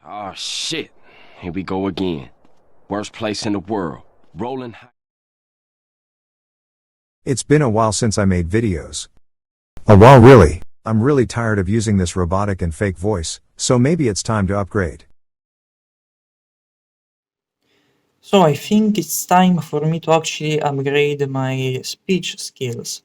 Oh shit. Here we go again. Worst place in the world. Rolling high. It's been a while since I made videos. A while really. I'm really tired of using this robotic and fake voice, so maybe it's time to upgrade. So I think it's time for me to actually upgrade my speech skills.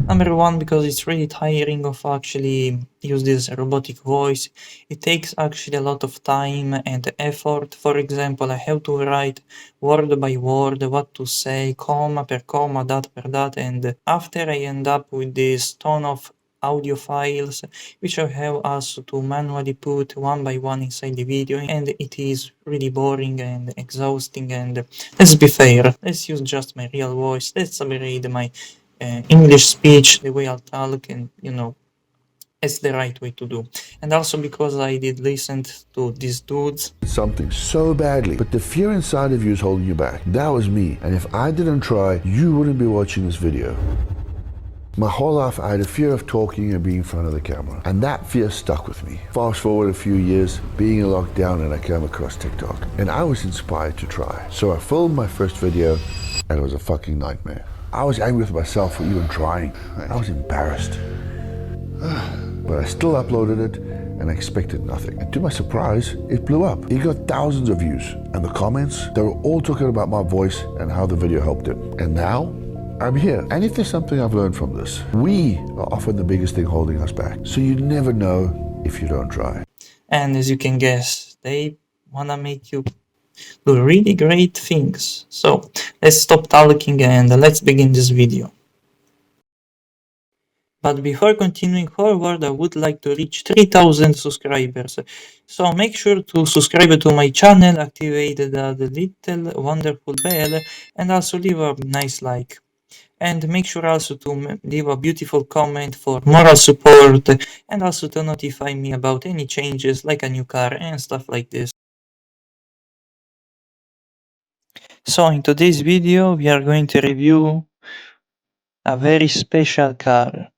Number one, because it's really tiring of actually use this robotic voice. It takes actually a lot of time and effort. For example, I have to write word by word what to say, comma per comma, dot per dot, and after I end up with this ton of audio files, which I have also to manually put one by one inside the video, and it is really boring and exhausting. And let's be fair, let's use just my real voice. Let's upgrade my English speech, the way I'll talk, and it's the right way to do. And also because I did listen to these dudes. Something so badly, but the fear inside of you is holding you back. That was me, and if I didn't try, you wouldn't be watching this video. My whole life I had a fear of talking and being in front of the camera, and that fear stuck with me. Fast forward a few years, being in lockdown, and I came across TikTok, and I was inspired to try. So I filmed my first video, and it was a fucking nightmare. I was angry with myself for even trying. I was embarrassed. But I still uploaded it, and I expected nothing. And to my surprise, it blew up. It got thousands of views, and the comments, they were all talking about my voice and how the video helped them. And now, I'm here. And if there's something I've learned from this, we are often the biggest thing holding us back. So you never know if you don't try. And as you can guess, they wanna make you do really great things. So let's stop talking and let's begin this video. But before continuing forward, I would like to reach 3000 subscribers. So make sure to subscribe to my channel, activate the little wonderful bell, and also leave a nice like. And make sure also to leave a beautiful comment for moral support, and also to notify me about any changes like a new car and stuff like this. So in today's video we are going to review a very special car.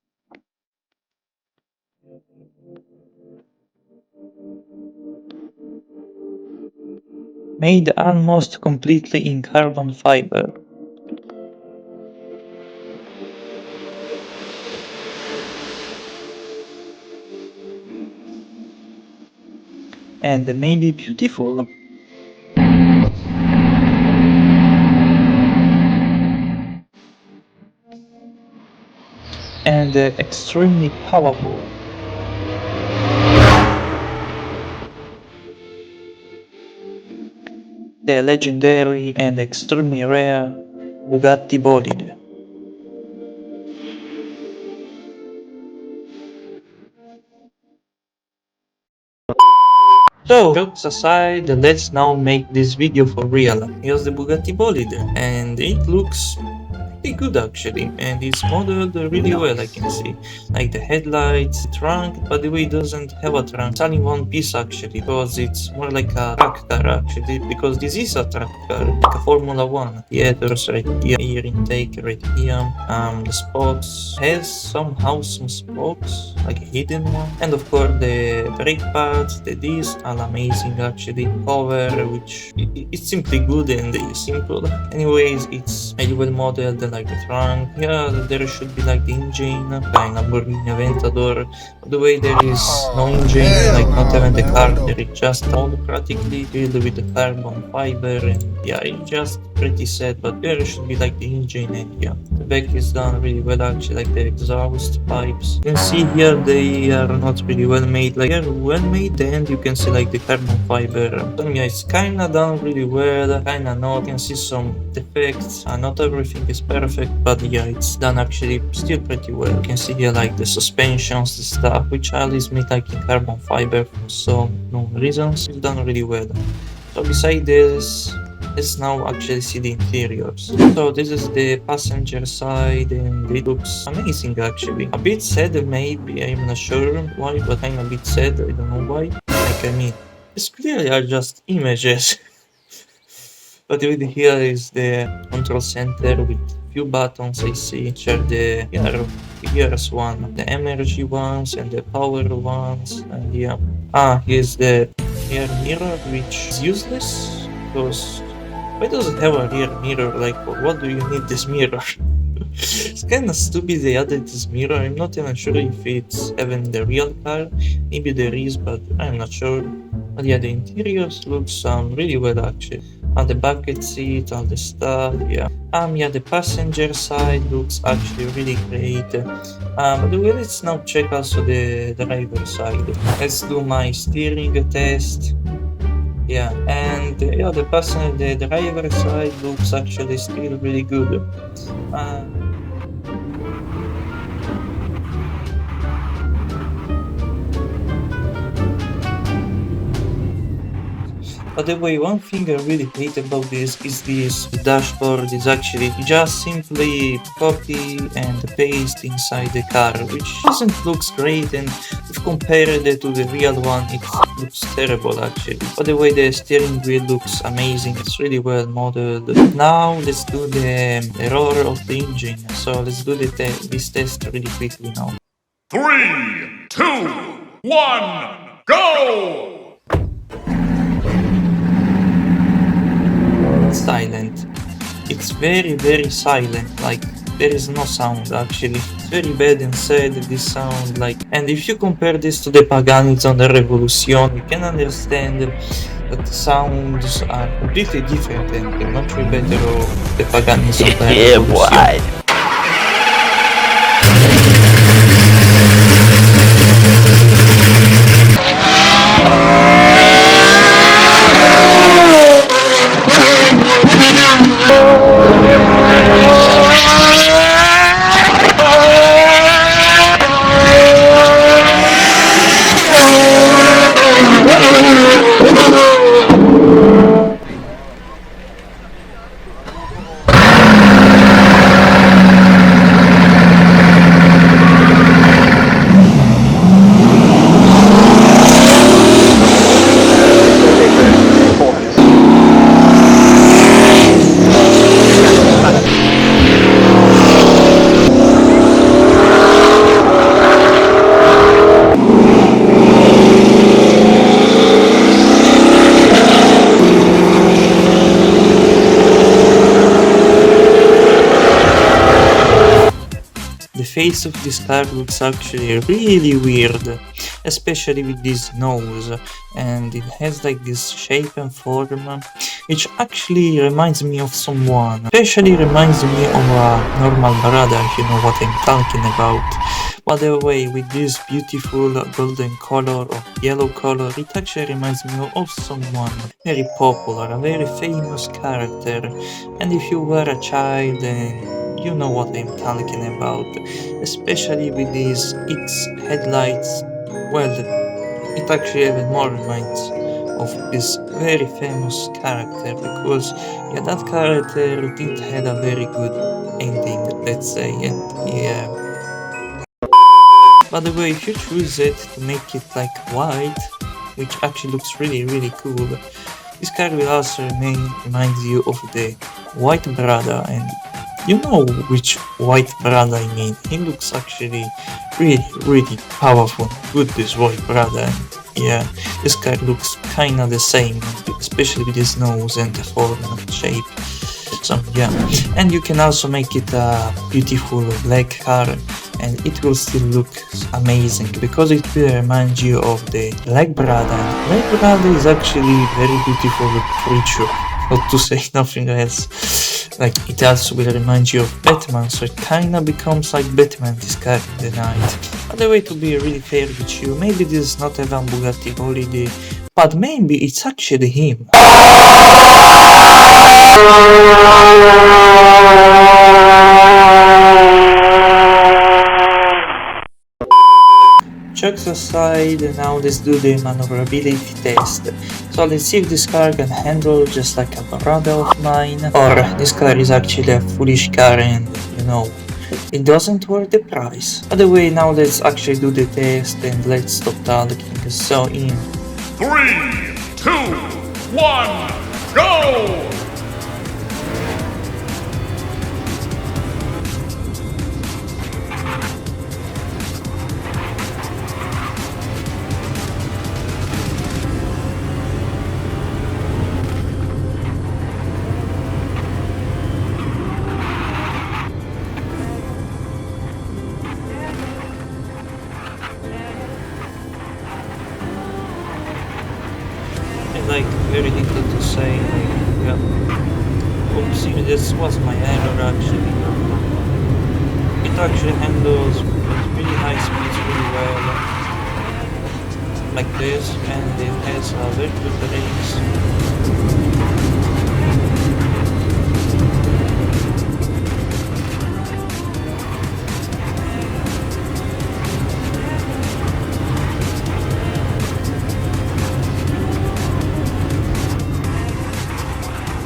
Made almost completely in carbon fiber. And maybe beautiful. And extremely powerful. The legendary and extremely rare Bugatti Bolide. So, jokes aside, let's now make this video for real. Here's the Bugatti Bolide, and it looks pretty good actually, and it's modeled really well, I can see. Like the headlights, the trunk, but the way it doesn't have a trunk. It's only one piece actually, because it's more like a track car actually, because this is a track car, like a Formula 1. The headers right here, air intake right here, the spokes, has somehow some spokes, like a hidden one, and of course the brake pads, the disc, are amazing actually. Cover, which it's simply good and simple. Anyways, it's really well modeled, like the trunk. Yeah, there should be like the engine, like Lamborghini Aventador. By the way, there is no engine, like not even the car, there is just all practically filled with the carbon fiber, and yeah, it's just pretty sad, but there should be like the engine, and yeah, the back is done really well actually, like the exhaust pipes. You can see here they are not really well made, like they're well made, and you can see like the carbon fiber. So yeah, it's kinda done really well, kinda not. You can see some defects, not everything is perfect, but yeah, it's done actually still pretty well. You can see here like the suspensions, the stuff, which all is made like in carbon fiber for some known reasons. It's done really well. So beside this, let's now actually see the interiors. So this is the passenger side, and it looks amazing actually. A bit sad maybe, I'm not sure why, but I'm a bit sad, I don't know why. Like, I mean, it's clearly are just images. But over here is the control center with few buttons I see, which are the here's one, the energy ones and the power ones, and yeah. Here's the rear mirror, which is useless because why does it have a rear mirror? Like, for what do you need this mirror? It's kinda stupid they added this mirror. I'm not even sure if it's even the real car. Maybe there is, but I'm not sure. But yeah, the interiors looks really well actually. On the bucket seat, all the stuff, yeah. Yeah, the passenger side looks actually really great. But well, let's now check also the driver side. Let's do my steering test. Yeah, and yeah, the driver side looks actually still really good. Uh, By the way, one thing I really hate about this is this dashboard is actually just simply copy and paste inside the car, which doesn't looks great, and if compared to the real one, it looks terrible actually. By the way, the steering wheel looks amazing, it's really well modeled. Now let's do the roar of the engine, so let's do this test really quickly now. 3, 2, 1, go! Silent. It's very silent, like there is no sound actually. It's very bad and sad, this sound, like, and if you compare this to the Paganis on the Revolution, you can understand that the sounds are completely different and much better of the Paganis on the Revolution. The face of this car looks actually really weird, especially with this nose, and it has like this shape and form, which actually reminds me of someone, especially reminds me of a normal brother, if you know what I'm talking about. By the way, with this beautiful golden color or yellow color, it actually reminds me of someone very popular, a very famous character, and if you were a child then you know what I'm talking about, especially with these X headlights. Well, it actually even more reminds of this very famous character, because yeah, that character didn't have a very good ending, let's say, and yeah. By the way, if you choose it to make it like white, which actually looks really cool, this car will also remind you of the White Brother, and you know which White Brother I mean. He looks actually really powerful, good, this White Brother, and yeah, this car looks kinda the same, especially with his nose and the form and shape. So yeah, and you can also make it a beautiful black car, and it will still look amazing because it will remind you of the Black Brother. Black Brother is actually very beautiful creature, not to say nothing else. Like, it also will remind you of Batman, so it kinda becomes like Batman, this car in the night. By the way, to be really fair with you, maybe this is not even Bugatti Bolide, but maybe it's actually him. Jokes aside, now let's do the maneuverability test. So let's see if this car can handle just like a brother of mine, or this car is actually a foolish car and, you know, it doesn't worth the price. By the way, now let's actually do the test and let's stop talking. So in 3, 2, 1, go! wanted to say, like, yeah. Oopsie, this was my error actually. It actually handles at really high speeds really well, like this, and it has a very good brakes.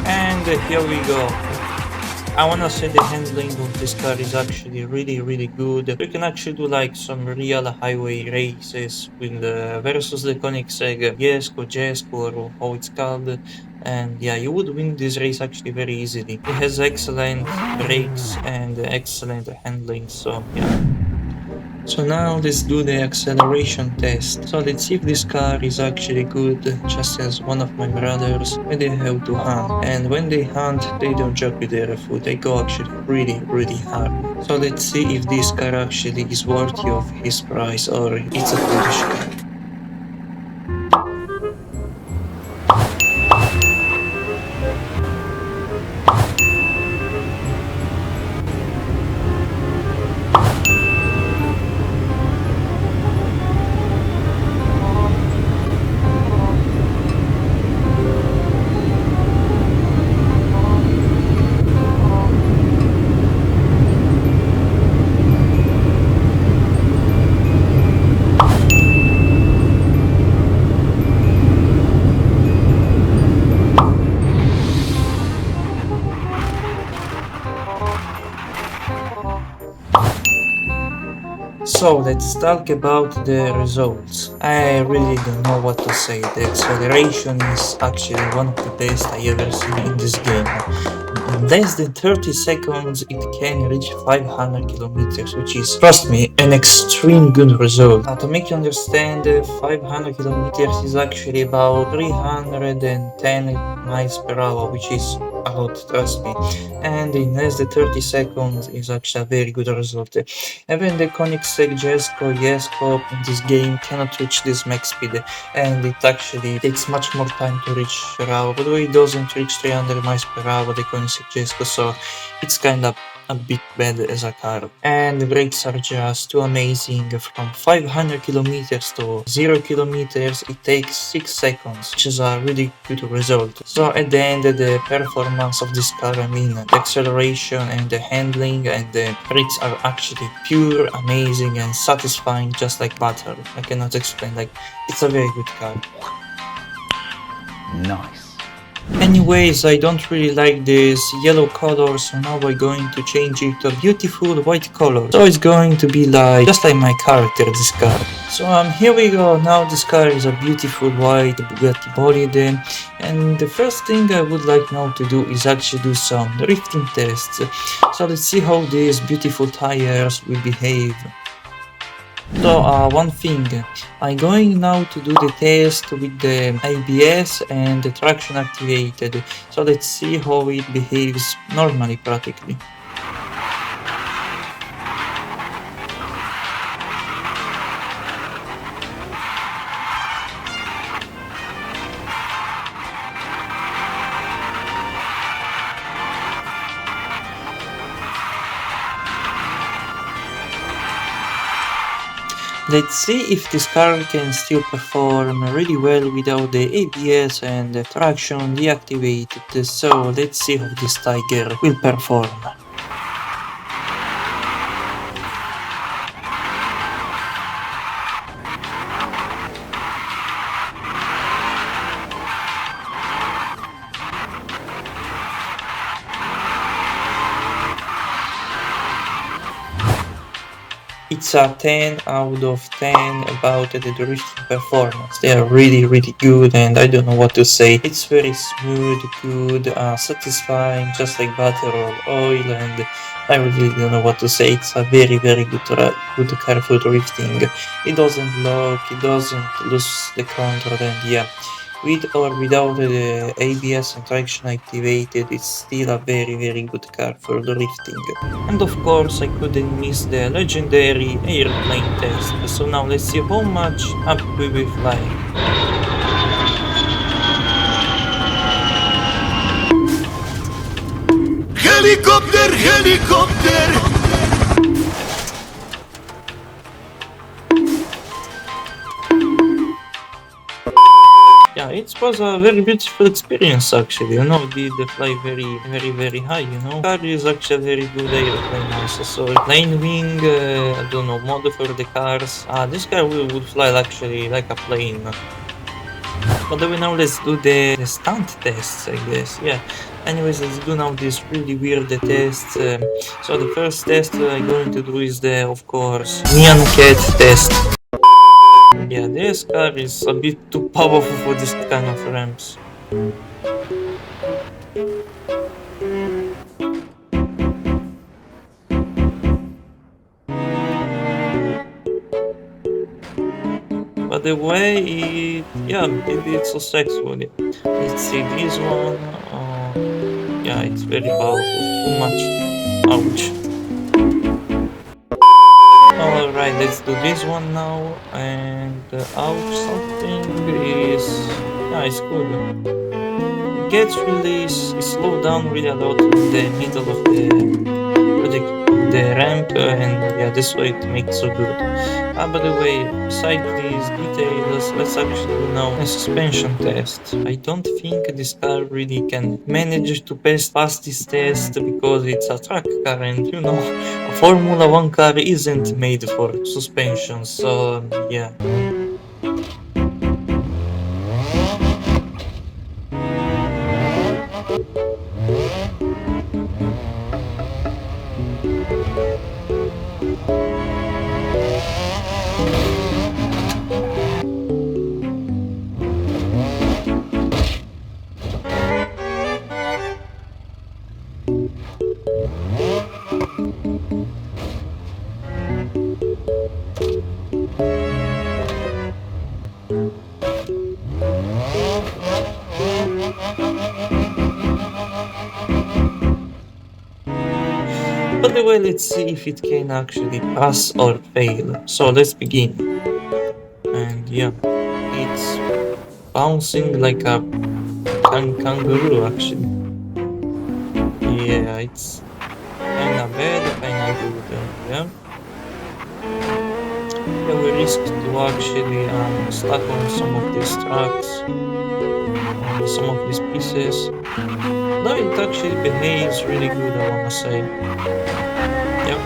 And here we go. I wanna say the handling of this car is actually really good. You can actually do like some real highway races with versus the Koenigsegg Jesko or how it's called. And yeah, you would win this race actually very easily. It has excellent brakes and excellent handling, so yeah. So now let's do the acceleration test. So let's see if this car is actually good, just as one of my brothers when they have to hunt. And when they hunt, they don't joke with their foot, they go actually really hard. So let's see if this car actually is worthy of his price or it's a foolish car. So let's talk about the results. I really don't know what to say. The acceleration is actually one of the best I ever seen in this game. In less than 30 seconds it can reach 500 kilometers, which is, trust me, an extreme good result. Now to make you understand, 500 kilometers is actually about 310 miles per hour, which is a lot, trust me. And in less than 30 seconds is actually a very good result. Even the Koenigsegg Jesko in this game cannot reach this max speed, and it actually takes much more time to reach per hour, although it doesn't reach 300 miles per hour, the Koenigsegg Jesko, so it's kind of a bit bad as a car. And the brakes are just too amazing. From 500 kilometers to 0 kilometers it takes 6 seconds, which is a really good result. So at the end, the performance of this car, I mean the acceleration and the handling and the brakes are actually pure, amazing and satisfying, just like butter. I cannot explain, like, it's a very good car. Nice. Anyways, I don't really like this yellow color, so now we're going to change it to a beautiful white color. So it's going to be like, just like my character, this car. So here we go. Now this car is a beautiful white Bugatti Bolide, and the first thing I would like now to do is actually do some drifting tests. So let's see how these beautiful tires will behave. So one thing, I'm going now to do the test with the ABS and the traction activated, so let's see how it behaves normally practically. Let's see if this car can still perform really well without the ABS and the traction deactivated, so let's see how this tiger will perform. It's a 10 out of 10 about the drifting performance. They are really good, and I don't know what to say. It's very smooth, good, satisfying, just like butter or oil, and I really don't know what to say. It's a very good car for drifting. It doesn't lock, it doesn't lose the control, and yeah, with or without the ABS and traction activated, it's still a very good car for drifting. And of course I couldn't miss the legendary airplane test, so now let's see how much up we will fly. Helicopter, helicopter. Yeah, it was a very beautiful experience actually, you know, did fly very high, you know. Car is actually a very good airplane also, so plane wing, I don't know, mod for the cars. This car would fly actually like a plane. But then now let's do the stunt tests, I guess, yeah. Anyways, let's do now this really weird tests. So the first test I'm going to do is the, of course, Neon Cat test. Yeah, this car is a bit too powerful for this kind of ramps. But the way yeah, maybe it's so sexual. Let's see this one. Yeah, it's very powerful. Too much. Ouch. Alright, let's do this one now. And ouch, something is. Yeah, it's good. It gets really slow down really a lot in the middle of the ramp, and yeah, this way it makes so good. By the way, beside these details, let's actually do now a suspension test. I don't think this car really can manage to pass this test because it's a track car, and you know, a Formula 1 car isn't made for suspension, so yeah. By the way, let's see if it can actually pass or fail. So let's begin. And yeah, it's bouncing like a kangaroo actually. Yeah, it's kinda bad, kinda good. Yeah. Yeah, we risked to actually stuck on some of these tracks, on some of these pieces. Though it actually behaves really good, I wanna say. Yep.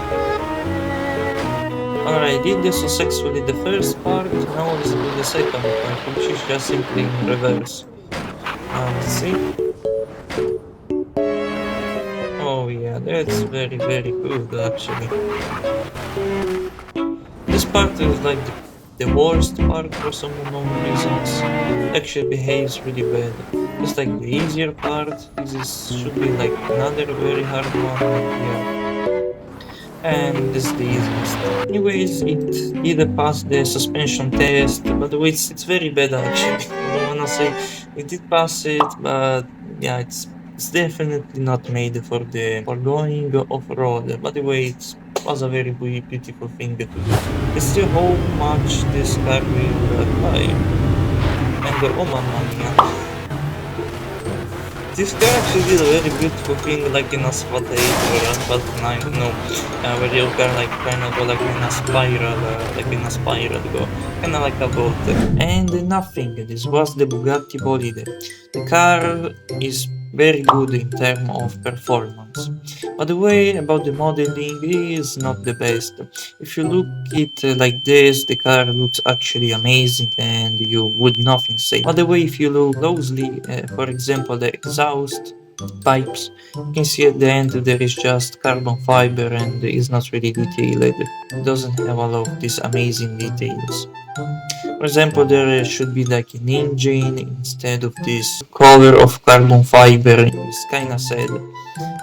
Alright, I did this successfully the first part, now let's do the second part, which is just simply in reverse. Let's see. Oh yeah, that's very good actually. This part is like the worst part for some unknown reasons. It actually behaves really bad. It's like the easier part, should be like another very hard one, yeah. And this is the easiest. Anyways, it did pass the suspension test, but it's very bad actually. I don't wanna say it did pass it, but yeah, it's definitely not made for going off-road. By the way, it was a very beautiful thing to do. Let's see how much this car will fly. And oh mamma mia. This car actually did a very beautiful thing, like in Asphalt 8 or Asphalt 9, no, where your car like kind of go like in a spiral, go, kind of like a boat. And nothing, this was the Bugatti Bolide. The car is very good in terms of performance. By the way, about the modeling, it is not the best. If you look it like this, the car looks actually amazing and you would nothing say. By the way, if you look closely, for example, the exhaust pipes, you can see at the end there is just carbon fiber and is not really detailed. It doesn't have a lot of these amazing details. For example, there should be like an engine instead of this cover of carbon fiber. It's kinda sad.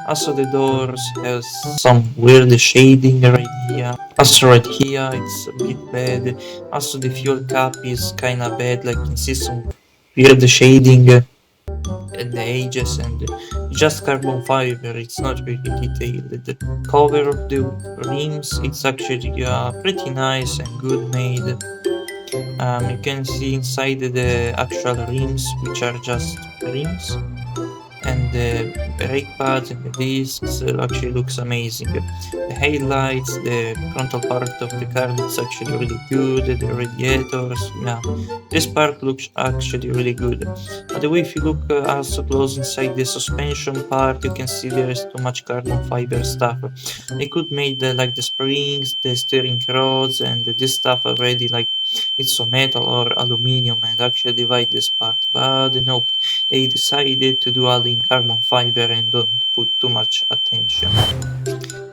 Also the doors has some weird shading right here. Also right here it's a bit bad. Also the fuel cap is kinda bad, like you can see some weird shading at the edges and just carbon fiber, it's not really detailed. The cover of the rims, it's actually pretty nice and good made. You can see inside the actual rims, which are just rims, and the brake pads and the discs actually looks amazing. The headlights, the frontal part of the car looks actually really good. The radiators, yeah, this part looks actually really good. By the way, if you look also close inside the suspension part, you can see there is too much carbon fiber stuff. They could make like the springs, the steering rods, and this stuff already like it's some metal or aluminum and actually divide this part, but nope, they decided to do all in carbon fiber and don't put too much attention.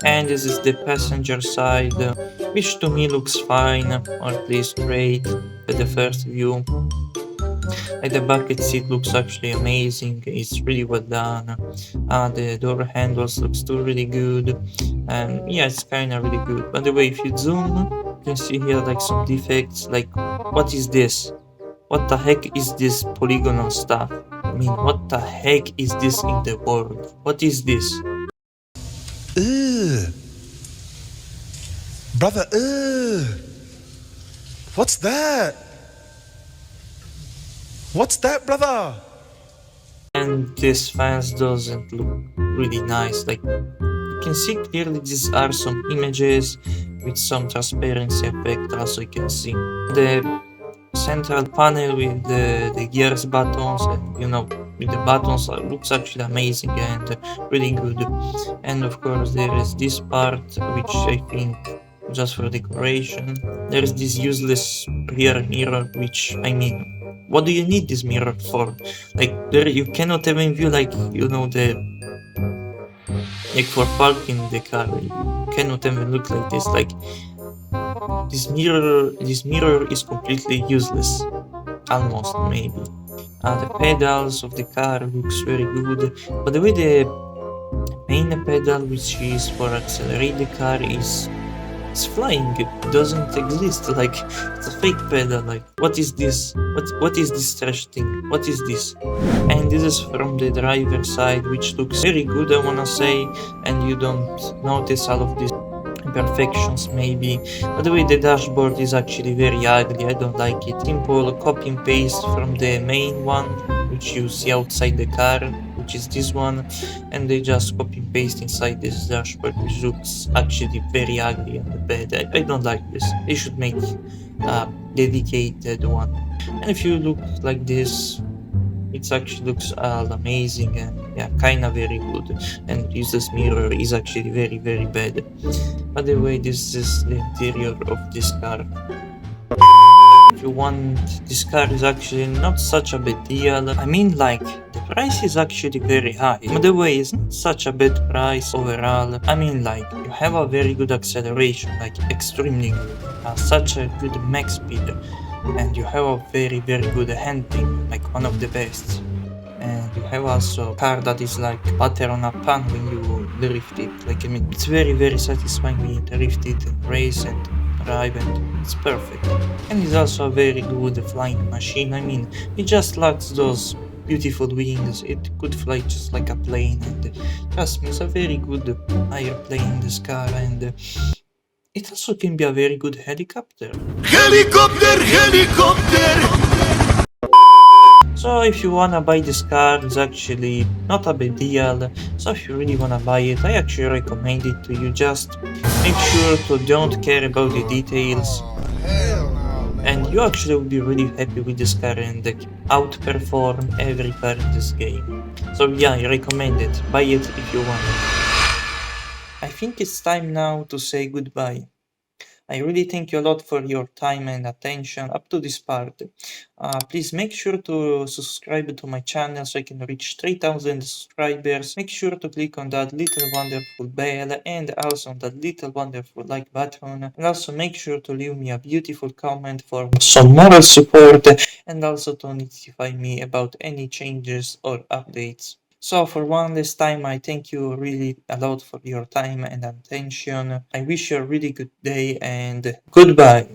And this is the passenger side, which to me looks fine, or at least great at the first view. Like the bucket seat looks actually amazing, it's really well done. The door handles looks too really good, and yeah, it's kinda really good. By the way, if you zoom, you can see here like some defects, like what is this? What the heck is this polygonal stuff? I mean, what the heck is this in the world? What is this? Ugh. Brother, ugh. What's that? What's that, brother? And this fence doesn't look really nice. Like, you can see clearly these are some images with some transparency effect, also you can see. The central panel with the gears buttons, and you know, with the buttons looks actually amazing and really good. And of course there is this part which I think just for decoration. There is this useless rear mirror, which I mean, what do you need this mirror for? Like there you cannot even view like, you know, the like for parking the car, you cannot even look like this. Like this mirror is completely useless, almost maybe. The pedals of the car looks very good. By the way, the main pedal, which is for accelerate the car, is flying. It doesn't exist. Like it's a fake pedal. Like what is this? What is this trash thing? What is this? And this is from the driver side, which looks very good, I wanna say, and you don't notice all of these imperfections maybe. By the way, the dashboard is actually very ugly, I don't like it. Simple copy and paste from the main one, which you see outside the car, which is this one, and they just copy and paste inside this dashboard, which looks actually very ugly and bad. I don't like this. They should make a dedicated one. And if you look like this, it actually looks amazing and yeah, kinda very good. And useless mirror is actually very bad. By the way, this is the interior of this car. If you want, this car is actually not such a bad deal. I mean, like, the price is actually very high. By the way, it's not such a bad price overall. I mean, like, you have a very good acceleration, like extremely good, such a good max speed, and you have a very good handling, like one of the best. And you have also a car that is like butter on a pan when you drift it. Like, I mean, it's very satisfying when you drift it and race and drive, and it's perfect. And it's also a very good flying machine. I mean, it just lacks those beautiful wings. It could fly just like a plane, and trust me, it's a very good airplane, this car, and it also can be a very good helicopter. Helicopter, helicopter! So if you wanna buy this car, it's actually not a big deal. So if you really wanna buy it, I actually recommend it to you. Just make sure to don't care about the details, and you actually will be really happy with this car and outperform every car in this game. So yeah, I recommend it. Buy it if you want it. I think it's time now to say goodbye. I really thank you a lot for your time and attention up to this part. Please make sure to subscribe to my channel so I can reach 3000 subscribers. Make sure to click on that little wonderful bell and also on that little wonderful like button. And also make sure to leave me a beautiful comment for some moral support, and also to notify me about any changes or updates. So for one last time, I thank you really a lot for your time and attention. I wish you a really good day and goodbye.